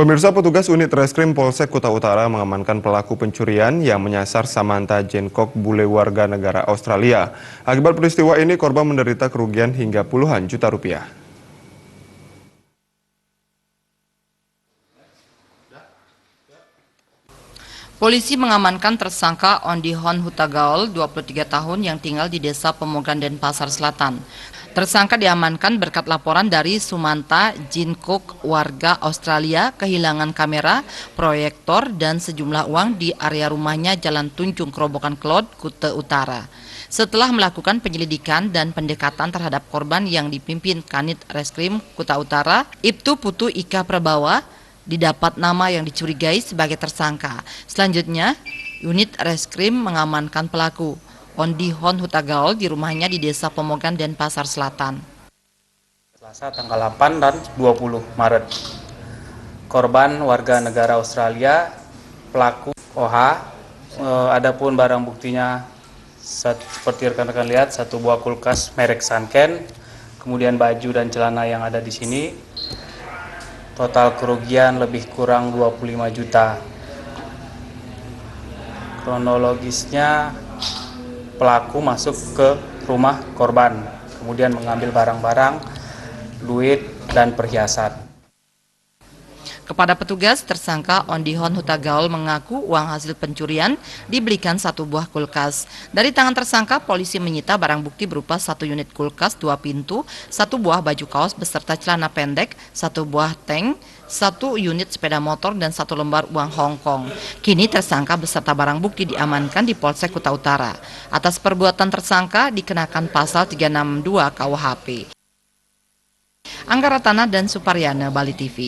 Pemirsa, petugas unit Reskrim Polsek Kuta Utara mengamankan pelaku pencurian yang menyasar Samantha Jane-Cook, bule warga negara Australia. Akibat peristiwa ini, korban menderita kerugian hingga puluhan juta rupiah. Polisi mengamankan tersangka Ondihon Hutagaol, 23 tahun yang tinggal di Desa Pemogan, Denpasar Selatan. Tersangka diamankan berkat laporan dari Samantha Jane-Cook, warga Australia, kehilangan kamera, proyektor, dan sejumlah uang di area rumahnya Jalan Tunjung, Kerobokan Klod, Kuta Utara. Setelah melakukan penyelidikan dan pendekatan terhadap korban yang dipimpin Kanit Reskrim Kuta Utara, Ibtu Putu Ika Prabawa, didapat nama yang dicurigai sebagai tersangka. Selanjutnya, unit Reskrim mengamankan pelaku Ondihon Hutagaol di rumahnya di Desa Pemogan, Denpasar Selatan. Selasa tanggal 8 dan 20 Maret. Korban warga negara Australia, pelaku OH. Adapun barang buktinya seperti rekan-rekan lihat, satu buah kulkas merek Sanken, kemudian baju dan celana yang ada di sini. Total kerugian lebih kurang 25 juta. Kronologisnya, pelaku masuk ke rumah korban, kemudian mengambil barang-barang, duit, dan perhiasan. Kepada petugas, tersangka Ondihon Hutagaol mengaku uang hasil pencurian dibelikan satu buah kulkas. Dari tangan tersangka, polisi menyita barang bukti berupa satu unit kulkas 2 pintu, satu buah baju kaos beserta celana pendek, satu buah tank, satu unit sepeda motor, dan satu lembar uang Hong Kong. Kini tersangka beserta barang bukti diamankan di Polsek Kuta Utara. Atas perbuatan tersangka dikenakan pasal 362 KUHP. Angga Ratana dan Suparyana, Bali TV.